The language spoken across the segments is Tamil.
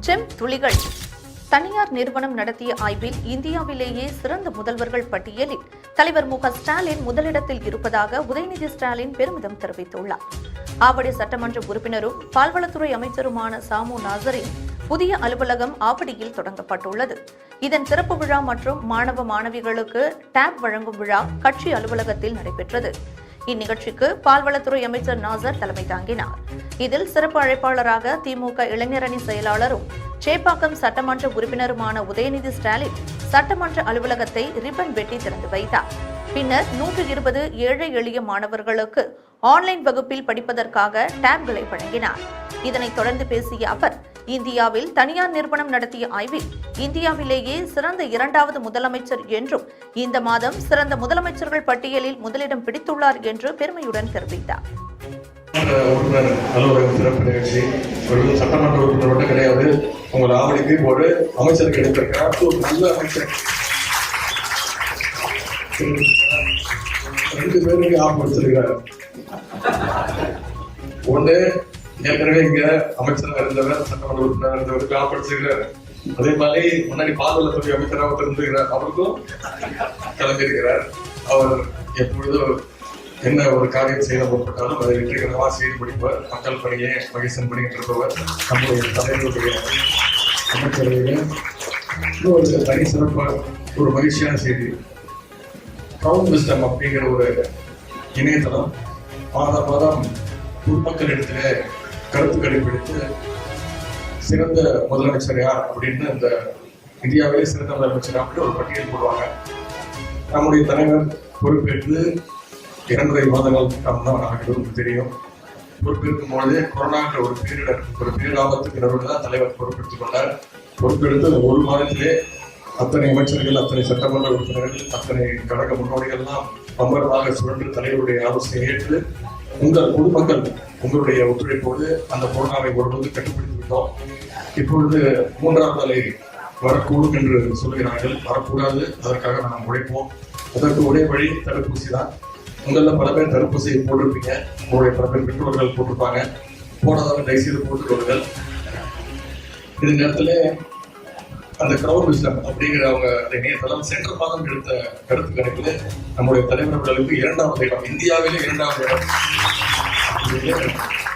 ஜெம் துளிகள் தனியார் நிறுவனம் நடத்திய ஆய்வில் இந்தியாவிலேயே சிறந்த முதல்வர்கள் பட்டியலில் தலைவர் மு க ஸ்டாலின் முதலிடத்தில் இருப்பதாக உதயநிதி ஸ்டாலின் பெருமிதம் தெரிவித்துள்ளார். ஆவடி சட்டமன்ற உறுப்பினரும் பால்வளத்துறை அமைச்சருமான சாமு நாசரின் புதிய அலுவலகம் ஆவடியில் தொடங்கப்பட்டுள்ளது. இதன் திறப்பு விழா மற்றும் மாணவ மாணவிகளுக்கு டேப் வழங்கும் விழா கட்சி அலுவலகத்தில் நடைபெற்றது. இந்நிகழ்ச்சிக்கு பால்வளத்துறை அமைச்சர் நாசர் தலைமை தாங்கினார். இதில் சிறப்பு அழைப்பாளராக திமுக இளைஞரணி செயலாளரும் சேப்பாக்கம் சட்டமன்ற உறுப்பினருமான உதயநிதி ஸ்டாலின் சட்டமன்ற அலுவலகத்தை ரிப்பன் வெட்டி திறந்து வைத்தார். பின்னர் 120 ஏழை எளிய மாணவர்களுக்கு ஆன்லைன் வகுப்பில் படிப்பதற்காக டேப்களை வழங்கினார். இதனைத் தொடர்ந்து பேசிய அவர், இந்தியாவில் தனியார் நிறுவனம் நடத்திய ஆய்வில் இந்தியாவிலேயே சிறந்த 2வது முதலமைச்சர் என்றும் இந்த மாதம் சிறந்த முதலமைச்சர்கள் பட்டியலில் முதலிடம் பிடித்துள்ளார் என்று பெருமையுடன் தெரிவித்தார். அலுவலகம் சிறப்பு நிகழ்ச்சி சட்டமன்ற உறுப்பினர் மட்டும் கிடையாது, உங்கள் ஆவடிக்கு ஒரு அமைச்சர் கிடைத்திருக்கிறார். ஒரு நல்ல அமைச்சர் 2 பேருக்கு ஆப் வச்சிருக்கிறார். ஒண்ணு ஏற்கனவே இங்க அமைச்சராக இருந்தவர், சட்டமன்ற உறுப்பினர் இருந்தவருக்கு ஆப் வச்சிருக்கிறார். அதே மாதிரி முன்னாடி பால்வளத்துறை அமைச்சராக இருந்திருக்கிறார், அவருக்கும் கிளம்பியிருக்கிறார். அவர் எப்பொழுதும் என்ன ஒரு காரியம் செய்ய முற்பட்டாலும் அதை வெற்றிகரமாக செய்து முடிப்பவர், மக்கள் பணியை மகிழ்ச்சியின் பணியில் இருப்பவர். நம்முடைய தலைவருடைய அமைச்சரவையில ஒரு தனி சிறப்பாக ஒரு மகிழ்ச்சியான செய்தி. கிரவுன் விஸ்டம் அப்படிங்கிற ஒரு இணையதளம் மாதம் பொதுமக்களிடத்துல கருத்து கணிப்பெடுத்து சிறந்த முதலமைச்சர் யார் அப்படின்னு இந்த இந்தியாவிலே சிறந்த முதலமைச்சர் அப்படின்னு ஒரு பட்டியல் போடுவாங்க. நம்முடைய தலைவர் பொறுப்பேற்று 2.5 மாதங்கள் தான் நமக்கு தெரியும். பொறுப்பேற்கும் பொழுது கொரோனாங்கிற ஒரு பேரிடர், ஒரு பேராபத்துக்கு நடுவில் தான் தலைவர் பொறுப்பெடுத்துக் கொண்டார். பொறுப்பெடுத்து 1 மாதத்திலே அத்தனை அமைச்சர்கள், அத்தனை சட்டமன்ற உறுப்பினர்கள், அத்தனை கழக முன்னோடிகள்லாம் அமர்வாக சுழன்று தலைவருடைய ஆலோசனை ஏற்று உங்கள் பொதுமக்கள் உங்களுடைய ஒத்துழைப்போடு அந்த கொரோனாவை ஒருபோது கட்டுப்படுத்தி விட்டோம். இப்பொழுது 3வது அலை வரக்கூடும் என்று சொல்கிறார்கள். வரக்கூடாது, அதற்காக நாம் உழைப்போம். அதற்கு ஒரே வழி தடுப்பூசி தான். உங்கள பல பேர் தடுப்பூசியை போட்டிருப்பீங்க, உங்களுடைய பல பேர் பெற்றோர்கள் போட்டிருப்பாங்க. போனதாக தயவுசெய்து போட்டுக்கொள்ளுங்கள். இந்த நேரத்தில் அந்த கிரவுன் விஸ்டம் அப்படிங்கிற அவங்க இணையதளம் சென்ற மாதம் எடுத்த கருத்து கணிப்பில் நம்முடைய தலைவர்களுக்கு 2வது இடம், இந்தியாவிலே 2வது இடம்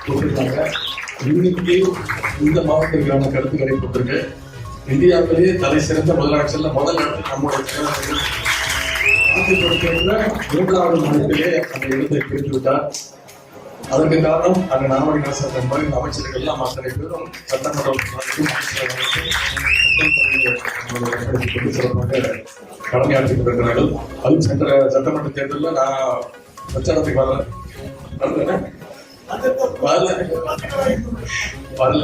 போட்டிருக்காங்க. இன்னைக்கு இந்த மாவட்டத்திற்கான கருத்து கணிப்பு போட்டிருக்கு. இந்தியாவிலேயே தலை சிறந்த முதலமைச்சர்ல முதல் இடத்தில் நம்முடைய தலைவர்கள் 3வது மாநிலத்திலே அந்த இடத்தை பிரித்து விட்டார். அதற்கு காரணம் அந்த நாமடி நாசர் என்பது அமைச்சர்கள் எல்லாம் அத்தனை பேரும் சட்டமன்ற சிறப்பாக கடமையாற்றிக் கொண்டிருக்கிறார்கள். அதுவும் சென்ற சட்டமன்ற தேர்தலில் நான் பிரச்சாரத்துக்கு வரல.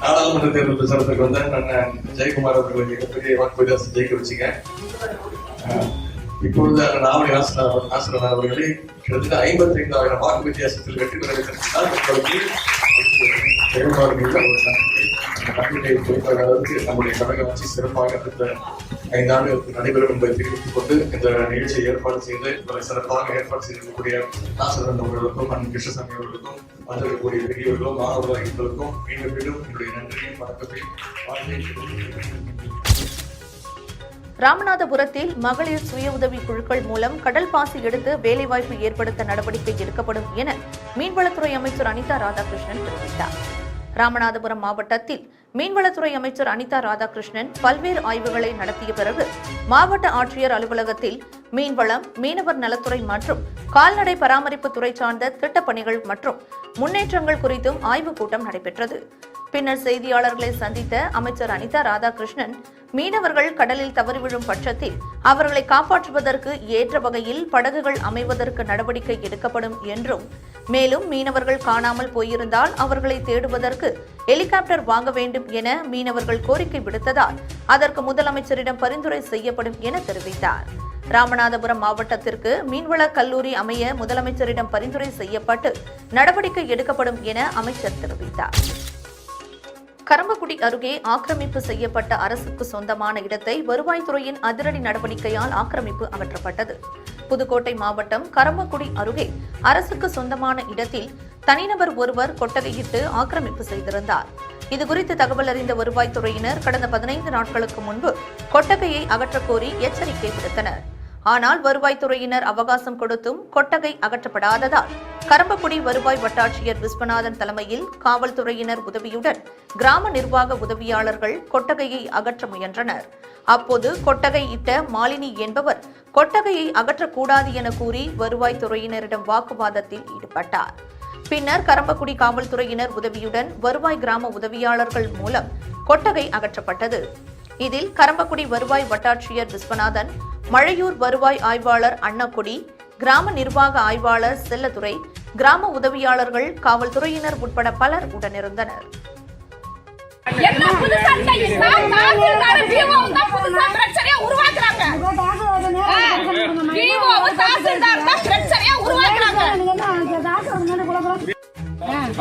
நாடாளுமன்ற தேர்தல் பிரச்சாரத்துக்கு வந்தேன். நான் ஜெயக்குமார் அவர்களை மிகப்பெரிய வாக்கு வித்தியாசம் ஜெயிக்க வச்சுங்க. இப்பொழுது அந்த நாமடி நாசரன் அவர்களை கிட்டத்தட்ட 55,000 வாக்கு வித்தியாசத்தில் வெற்றி பெற வைத்திருக்கிறார். நம்முடைய கழக ஆட்சி சிறப்பாக அடுத்த 5 ஆண்டுகளுக்கு நடைபெறும் என்பதை தெரிவித்துக் கொண்டு இந்த நிகழ்ச்சியை ஏற்பாடு செய்து சிறப்பாக ஏற்பாடு செய்திருக்கக்கூடிய நாசரன் அவர்களுக்கும் அண்ணன் கிருஷ்ணசாமி அவர்களுக்கும் வந்திருக்கக்கூடிய பெரியவர்களும் மாணவர்களுக்கும் மீண்டும் மீண்டும் என்னுடைய நன்றியும் வணக்கத்தையும் ராமநாதபுரத்தில் மகளிர் சுய உதவி குழுக்கள் மூலம் கடல் பாசி எடுத்து வேலைவாய்ப்பு ஏற்படுத்த நடவடிக்கை எடுக்கப்படும் என மீன்வளத்துறை அமைச்சர் அனிதா ராதாகிருஷ்ணன் தெரிவித்தார். ராமநாதபுரம் மாவட்டத்தில் மீன்வளத்துறை அமைச்சர் அனிதா ராதாகிருஷ்ணன் பல்வேறு ஆய்வுகளை நடத்திய பிறகு மாவட்ட ஆட்சியர் அலுவலகத்தில் மீன்வளம், மீனவர் நலத்துறை மற்றும் கால்நடை பராமரிப்பு துறை சார்ந்த திட்டப்பணிகள் மற்றும் முன்னேற்றங்கள் குறித்தும் ஆய்வுக் கூட்டம் நடைபெற்றது. பின்னர் செய்தியாளர்களை சந்தித்த அமைச்சர் அனிதா ராதாகிருஷ்ணன், மீனவர்கள் கடலில் தவறி விழும் பட்சத்தில் அவர்களை காப்பாற்றுவதற்கு ஏற்ற வகையில் படகுகள் அமைவதற்கு நடவடிக்கை எடுக்கப்படும் என்றும், மேலும் மீனவர்கள் காணாமல் போயிருந்தால் அவர்களை தேடுவதற்கு ஹெலிகாப்டர் வாங்க வேண்டும் என மீனவர்கள் கோரிக்கை விடுத்ததால் அதற்கு முதலமைச்சரிடம் பரிந்துரை செய்யப்படும் என தெரிவித்தார். ராமநாதபுரம் மாவட்டத்திற்கு மீன்வள கல்லூரி அமைய முதலமைச்சரிடம் பரிந்துரை செய்யப்பட்டு நடவடிக்கை எடுக்கப்படும் என அமைச்சர் தெரிவித்தார். கரம்பக்குடி அருகே ஆக்கிரமிப்பு செய்யப்பட்ட அரசுக்கு சொந்தமான இடத்தை வருவாய்த்துறையின் அதிரடி நடவடிக்கையால் ஆக்கிரமிப்பு அகற்றப்பட்டது. புதுக்கோட்டை மாவட்டம் கரம்பக்குடி அருகே அரசுக்கு சொந்தமான இடத்தில் தனிநபர் ஒருவர் கொட்டகையிட்டு ஆக்கிரமிப்பு செய்திருந்தார். இதுகுறித்து தகவல் அறிந்த வருவாய்த்துறையினர் கடந்த 15 நாட்களுக்கு முன்பு கொட்டகையை அகற்றக் கோரி எச்சரிக்கை விடுத்தனர். ஆனால் வருவாய்த்துறையினர் அவகாசம் கொடுத்தும் கொட்டகை அகற்றப்படாததால் கரம்பக்குடி வருவாய் வட்டாட்சியர் விஸ்வநாதன் தலைமையில் காவல்துறையினர் உதவியுடன் கிராம நிர்வாக உதவியாளர்கள் கொட்டகையை அகற்ற முயன்றனர். அப்போது கொட்டகை இட்ட மாலினி என்பவர் கொட்டகையை அகற்றக்கூடாது என கூறி வருவாய்த்துறையினரிடம் வாக்குவாதத்தில் ஈடுபட்டார். பின்னர் கரம்பக்குடி காவல்துறையினர் உதவியுடன் வருவாய் கிராம உதவியாளர்கள் மூலம் கொட்டகை அகற்றப்பட்டது. இதில் கரம்பக்குடி வருவாய் வட்டாட்சியர் விஸ்வநாதன், மழையூர் வருவாய் ஆய்வாளர் அன்னக்குடி, கிராம நிர்வாக ஆய்வாளர் செல்லதுரை, கிராம உதவியாளர்கள், காவல்துறையினர் உட்பட பலர் உடனிருந்தனர்.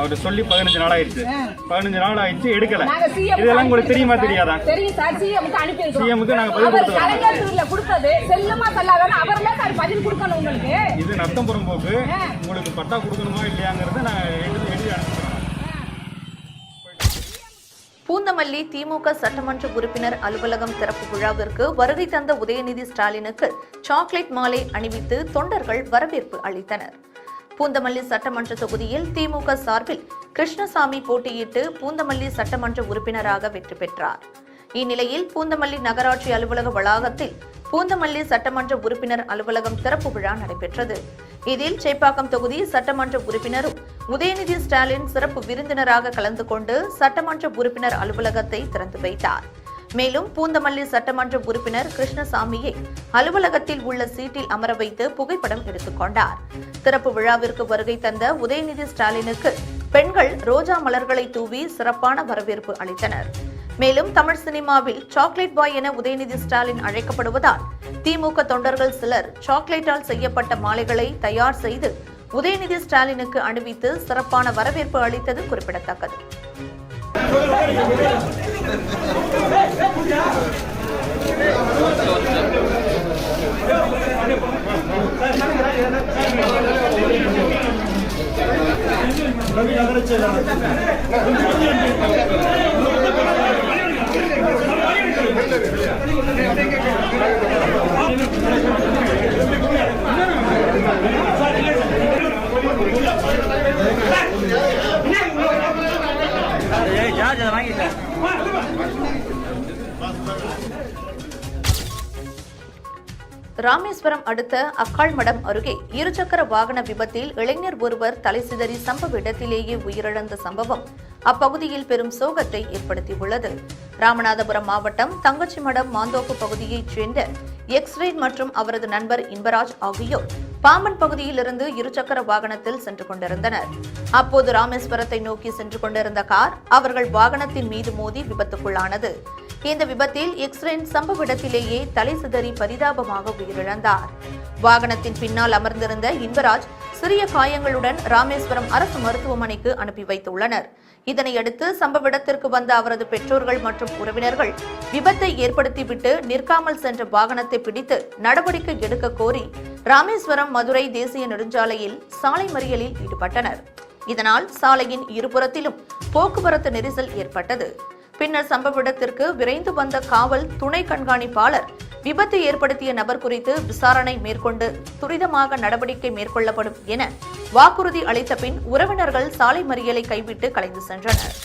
அவர் சொல்லி 15 நாள் ஆயிடுச்சு. 15 நாள் ஆயிடுச்சு, எடுக்கல. இதெல்லாம் உங்களுக்கு தெரியுமா தெரியாதா? தெரியும் சார். சிஎம்க்கு அனுப்பி இருக்கோம். சிஎம்க்கு நாங்க பதில் கொடுத்தோம். கலைஞர்ல கொடுத்தது செல்லுமா செல்லாதன்னு அவர்ல சார் பதில் கொடுக்கணும் உங்களுக்கு. இது நத்தம் புறம்போக்கு. உங்களுக்கு பட்டா கொடுக்கணுமா இல்லையாங்கறத நான் எழுதி அனுப்புறேன். பூந்தமல்லி திமுக சட்டமன்ற உறுப்பினர் அலுவலகம் திறப்பு விழாவிற்கு வருகை தந்த உதயநிதி ஸ்டாலினுக்கு சாக்லேட் மாலை அணிவித்து தொண்டர்கள் வரவேற்பு அளித்தனர். பூந்தமல்லி சட்டமன்ற தொகுதியில் திமுக சார்பில் கிருஷ்ணசாமி போட்டியிட்டு பூந்தமல்லி சட்டமன்ற உறுப்பினராக வெற்றி பெற்றார். இந்நிலையில் பூந்தமல்லி நகராட்சி அலுவலக வளாகத்தில் பூந்தமல்லி சட்டமன்ற உறுப்பினர் அலுவலகம் திறப்பு விழா நடைபெற்றது. இதில் சேப்பாக்கம் தொகுதி சட்டமன்ற உறுப்பினரும் உதயநிதி ஸ்டாலின் சிறப்பு விருந்தினராக கலந்து கொண்டு சட்டமன்ற உறுப்பினர் அலுவலகத்தை திறந்து வைத்தார். மேலும் பூந்தமல்லி சட்டமன்ற உறுப்பினர் கிருஷ்ணசாமியை அலுவலகத்தில் உள்ள சீட்டில் அமர வைத்து புகைப்படம் எடுத்துக் கொண்டார். திறப்பு விழாவிற்கு வருகை தந்த உதயநிதி ஸ்டாலினுக்கு பெண்கள் ரோஜா மலர்களை தூவி சிறப்பான வரவேற்பு அளித்தனர். மேலும் தமிழ் சினிமாவில் சாக்லேட் பாய் என உதயநிதி ஸ்டாலின் அழைக்கப்படுவதால் திமுக தொண்டர்கள் சிலர் சாக்லேட்டால் செய்யப்பட்ட மாலைகளை தயார் செய்து உதயநிதி ஸ்டாலினுக்கு அணிவித்து சிறப்பான வரவேற்பு அளித்தது குறிப்பிடத்தக்கது. ராமேஸ்வரம் அடுத்த அக்காள்மடம் அருகே இருசக்கர வாகன விபத்தில் இளைஞர் ஒருவர் தலைசிதறி சம்பவ இடத்திலேயே உயிரிழந்த சம்பவம் அப்பகுதியில் பெரும் சோகத்தை ஏற்படுத்தியுள்ளது. ராமநாதபுரம் மாவட்டம் தங்கச்சிமடம் மாந்தோப்பு பகுதியைச் சேர்ந்த எக்ஸ்ரேன் மற்றும் அவரது நண்பர் இன்பராஜ் ஆகியோர் பாம்பன் பகுதியிலிருந்து இருசக்கர வாகனத்தில் சென்று கொண்டிருந்தனர். அப்போது ராமேஸ்வரத்தை நோக்கி சென்று கொண்டிருந்த கார் அவர்கள் வாகனத்தின் மீது மோதி விபத்துக்குள்ளானது. இந்த விபத்தில் எக்ஸ்ரேன் சம்பவ இடத்திலேயே தலை சிதறி பரிதாபமாக உயிரிழந்தார். வாகனத்தின் பின்னால் அமர்ந்திருந்த இன்பராஜ் சிறிய காயங்களுடன் ராமேஸ்வரம் அரசு மருத்துவமனைக்கு அனுப்பி வைத்துள்ளனர். இதனையடுத்து சம்பவ இடத்திற்கு வந்த அவரது பெற்றோர்கள் மற்றும் உறவினர்கள் விபத்தை ஏற்படுத்திவிட்டு நிற்காமல் சென்ற வாகனத்தை பிடித்து நடவடிக்கை எடுக்க கோரி ராமேஸ்வரம் மதுரை தேசிய நெடுஞ்சாலையில் சாலை மறியலில் ஈடுபட்டனர். இதனால் சாலையின் இருபுறத்திலும் போக்குவரத்து நெரிசல் ஏற்பட்டது. பின்னர் சம்பவ இடத்திற்கு விரைந்து வந்த காவல் துணை கண்காணிப்பாளர் விபத்து ஏற்படுத்திய நபர் குறித்து விசாரணை மேற்கொண்டு துரிதமாக நடவடிக்கை மேற்கொள்ளப்படும் என வாக்குறுதி அளித்த பின் உறவினர்கள் சாலை மறியலை கைவிட்டு கலைந்து சென்றனர்.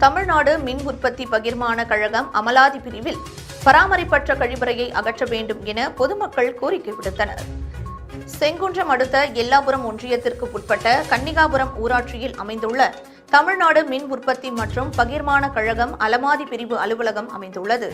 தமிழ்நாடு மின் உற்பத்தி பகிர்மான கழகம் அமலாதி பிரிவில் பராமரிப்பற்ற கழிவறையை அகற்ற வேண்டும் என பொதுமக்கள் கோரிக்கை விடுத்தனர். செங்குன்றம் அடுத்த எல்லாபுரம் ஒன்றியத்திற்கு உட்பட்ட கன்னிகாபுரம் ஊராட்சியில் அமைந்துள்ள தமிழ்நாடு மின் உற்பத்தி மற்றும் பகிர்மான கழகம் அலமாதி பிரிவு அலுவலகம் அமைந்துள்ளது.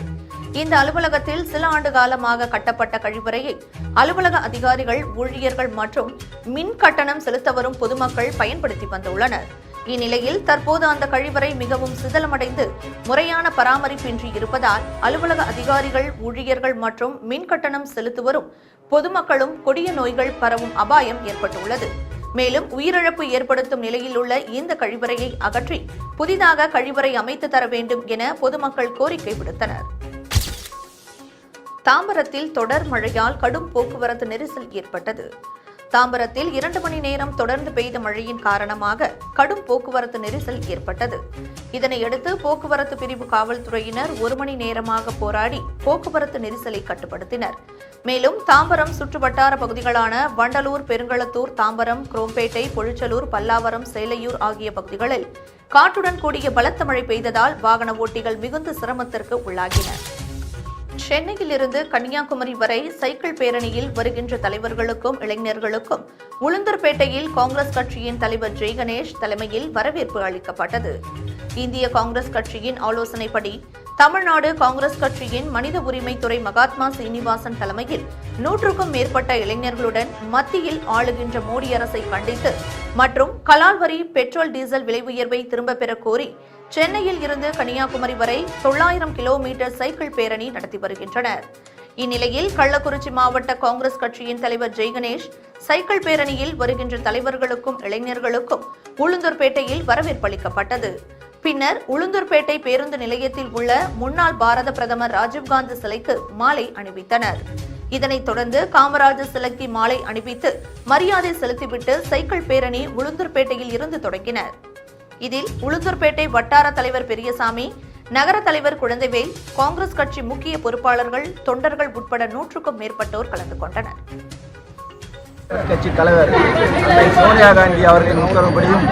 இந்த அலுவலகத்தில் சில ஆண்டு காலமாக கட்டப்பட்ட கழிவறையை அலுவலக அதிகாரிகள், ஊழியர்கள் மற்றும் மின் கட்டணம் செலுத்த வரும் பொதுமக்கள் பயன்படுத்தி வந்துள்ளனர். இந்நிலையில் தற்போது அந்த கழிவறை மிகவும் சிதலமடைந்து முறையான பராமரிப்பின்றி இருப்பதால் அலுவலக அதிகாரிகள், ஊழியர்கள் மற்றும் மின் கட்டணம் செலுத்துவரும் பொதுமக்களும் கொடிய நோய்கள் பரவும் அபாயம் ஏற்பட்டுள்ளது. மேலும் உயிரிழப்பு ஏற்படுத்தும் நிலையில் உள்ள இந்த கழிவறையை அகற்றி புதிதாக கழிவறை அமைத்து தர வேண்டும் என பொதுமக்கள் கோரிக்கை விடுத்தனர். தாம்பரத்தில் தொடர் மழையால் கடும் போக்குவரத்து நெரிசல் ஏற்பட்டது. தாம்பரத்தில் 2 மணி நேரம் தொடர்ந்து பெய்த மழையின் காரணமாக கடும் போக்குவரத்து நெரிசல் ஏற்பட்டது. இதனையடுத்து போக்குவரத்து பிரிவு காவல்துறையினர் 1 மணி நேரமாக போராடி போக்குவரத்து நெரிசலை கட்டுப்படுத்தினர். மேலும் தாம்பரம் சுற்றுவட்டார பகுதிகளான வண்டலூர், பெருங்களத்தூர், தாம்பரம், குரோம்பேட்டை, பொழிச்சலூர், பல்லாவரம், சேலையூர் ஆகிய பகுதிகளில் காற்றுடன் கூடிய பலத்த மழை பெய்ததால் வாகன ஓட்டிகள் மிகுந்த சிரமத்திற்கு உள்ளாகினர். சென்னையிலிருந்து கன்னியாகுமரி வரை சைக்கிள் பேரணியில் வருகின்ற தலைவர்களுக்கும் இளைஞர்களுக்கும் உளுந்தூர்பேட்டையில் காங்கிரஸ் கட்சியின் தலைவர் ஜெய் கணேஷ் தலைமையில் வரவேற்பு அளிக்கப்பட்டது. இந்திய காங்கிரஸ் கட்சியின் ஆலோசனைப்படி தமிழ்நாடு காங்கிரஸ் கட்சியின் மனித உரிமைத்துறை மகாத்மா சீனிவாசன் தலைமையில் 100க்கும் மேற்பட்ட இளைஞர்களுடன் மத்தியில் ஆளுகின்ற மோடி அரசை கண்டித்து மற்றும் கலால் வரி, பெட்ரோல், டீசல் விலை உயர்வை திரும்பப் பெறக் கோரி சென்னையில் இருந்து கன்னியாகுமரி வரை 900 கிலோமீட்டர் சைக்கிள் பேரணி நடத்தி வருகின்றனர். இந்நிலையில் கள்ளக்குறிச்சி மாவட்ட காங்கிரஸ் கட்சியின் தலைவர் ஜெய் கணேஷ் சைக்கிள் பேரணியில் வருகின்ற தலைவர்களுக்கும் இளைஞர்களுக்கும் உளுந்தூர்பேட்டையில் வரவேற்பளிக்கப்பட்டது. பின்னர் உளுந்தூர்பேட்டை பேருந்து நிலையத்தில் உள்ள முன்னாள் பாரத பிரதமர் ராஜீவ்காந்தி சிலைக்கு மாலை அணிவித்தனர். இதனைத் தொடர்ந்து காமராஜர் சிலைக்கு மாலை அணிவித்து மரியாதை செலுத்திவிட்டு சைக்கிள் பேரணி உளுந்தூர்பேட்டையில் இருந்து தொடங்கினர். இதில் உளுந்தூர்பேட்டை வட்டார தலைவர் பெரியசாமி, நகர தலைவர் குழந்தைவேல், காங்கிரஸ் கட்சி முக்கிய பொறுப்பாளர்கள், தொண்டர்கள் உட்பட 100க்கும் மேற்பட்டோர் கலந்து கொண்டனர். கட்சி தலைவர் சோனியா காந்தி அவர்களின் உத்தரவுப்படியும்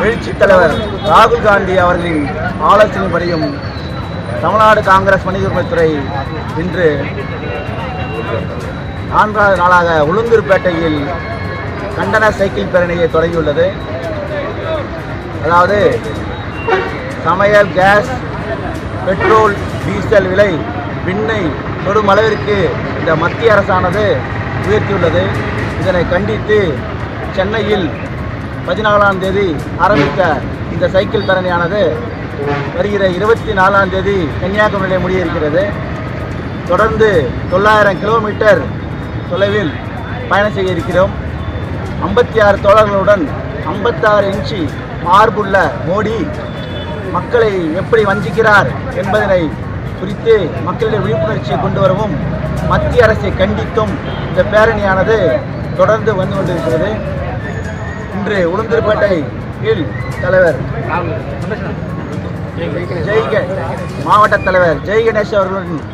எழுச்சி தலைவர் ராகுல் காந்தி அவர்களின் ஆலோசனைப்படியும் தமிழ்நாடு காங்கிரஸ் மனித உரிமைத்துறை இன்று 4வது நாளாக உளுந்தூர்பேட்டையில் கண்டன சைக்கிள் பேரணியை தொடங்கியுள்ளது. அதாவது சமையல் கேஸ், பெட்ரோல், டீசல் விலை விண்ணை தொடும் அளவிற்கு இந்த மத்திய அரசானது உயர்த்தியுள்ளது. இதனை கண்டித்து சென்னையில் 14ஆம் தேதி ஆரம்பித்த இந்த சைக்கிள் பேரணியானது வருகிற 24ஆம் தேதி கன்னியாகுமரியில் முடியிருக்கிறது. தொடர்ந்து 900 கிலோமீட்டர் தொலைவில் பயணம் செய்ய இருக்கிறோம். 56 தோழர்களுடன் 56 இன்ச்சு மார்புள்ள மோடி மக்களை எப்படி வஞ்சிக்கிறார் என்பதனை குறித்து மக்களிடையே விழிப்புணர்ச்சியை கொண்டு வரவும் மத்திய அரசை கண்டித்தும் இந்த பேரணியானது தொடர்ந்து வந்து கொண்டிருக்கிறது. இன்று உளுந்தூர்பேட்டையில் தலைவர் மாவட்ட தலைவர் ஜெய் கணேஷ் அவர்களுடன்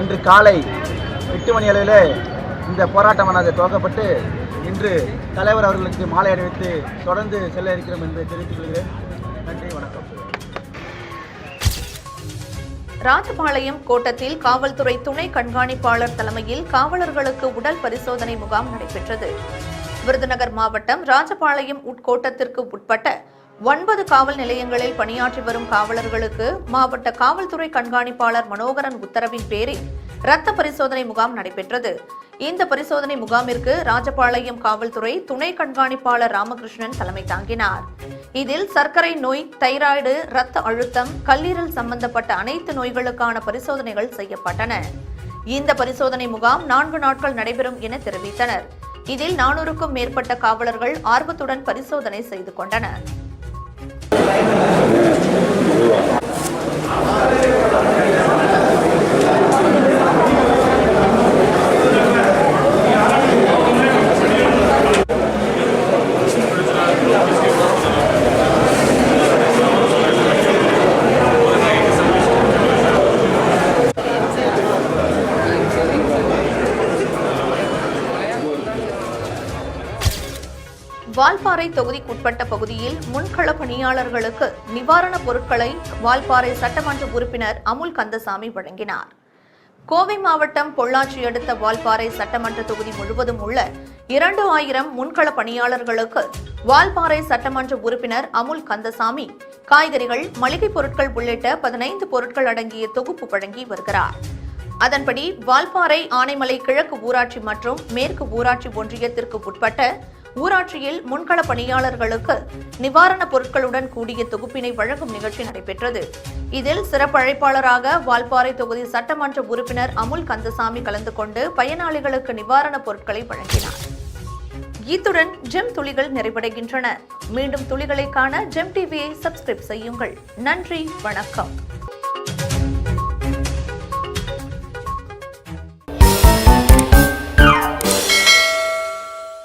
இன்று காலை 8 மணி அளவில் இந்த போராட்டமானது துவக்கப்பட்டு இன்று தலைவர் அவர்களுக்கு மாலை அணிவித்து தொடர்ந்து செல்ல இருக்கிறோம் என்று தெரிவித்துக் கொள்கிறேன். நன்றி, வணக்கம். ராஜபாளையம் கோட்டத்தில் காவல்துறை துணை கண்காணிப்பாளர் தலைமையில் காவலர்களுக்கு உடல் பரிசோதனை முகாம் நடைபெற்றது. விருதுநகர் மாவட்டம் ராஜபாளையம் உட்கோட்டத்திற்கு உட்பட்ட 9 காவல் நிலையங்களில் பணியாற்றி வரும் காவலர்களுக்கு மாவட்ட காவல்துறை கண்காணிப்பாளர் மனோகரன் உத்தரவின் பேரில் இரத்த பரிசோதனை முகாம் நடைபெற்றது. இந்த பரிசோதனை முகாமிற்கு ராஜபாளையம் காவல்துறை துணை கண்காணிப்பாளர் ராமகிருஷ்ணன் தலைமை தாங்கினார். இதில் சர்க்கரை நோய், தைராய்டு, இரத்த அழுத்தம், கல்லீரல் சம்பந்தப்பட்ட அனைத்து நோய்களுக்கான பரிசோதனைகள் செய்யப்பட்டன. இந்த பரிசோதனை முகாம் 4 நாட்கள் நடைபெறும் என தெரிவித்தனர். இதில் 400க்கும் மேற்பட்ட காவலர்கள் ஆர்வத்துடன் பரிசோதனை செய்து கொண்டனர். வால்பாறை தொகுதிக்குட்பட்ட பகுதியில் முன்கள பணியாளர்களுக்கு நிவாரணப் பொருட்களை வால்பாறை சட்டமன்ற உறுப்பினர் அமுல் கந்தசாமி வழங்கினார். கோவை மாவட்டம் பொள்ளாச்சி அடுத்த வால்பாறை சட்டமன்ற தொகுதி முழுவதும் உள்ள 2000 முன்கள பணியாளர்களுக்கு வால்பாறை சட்டமன்ற உறுப்பினர் அமுல் கந்தசாமி காய்கறிகள், மளிகைப் பொருட்கள் உள்ளிட்ட 15 பொருட்கள் அடங்கிய தொகுப்பு வழங்கி வருகிறார். அதன்படி வால்பாறை ஆனைமலை கிழக்கு ஊராட்சி மற்றும் மேற்கு ஊராட்சி ஒன்றியத்திற்கு உட்பட்ட ஊராட்சியில் முன்கள பணியாளர்களுக்கு நிவாரணப் பொருட்களுடன் கூடிய தொகுப்பினை வழங்கும் நிகழ்ச்சி நடைபெற்றது. இதில் சிறப்பு அழைப்பாளராக வால்பாறை தொகுதி சட்டமன்ற உறுப்பினர் அமுல் கந்தசாமி கலந்து கொண்டு பயனாளிகளுக்கு நிவாரணப் பொருட்களை வழங்கினார். இத்துடன் ஜெம் துளிகள் நிறைவடைகின்றன. மீண்டும் துளிகளை காண ஜெம் டிவியை சப்ஸ்கிரைப் செய்யுங்கள். நன்றி, வணக்கம்.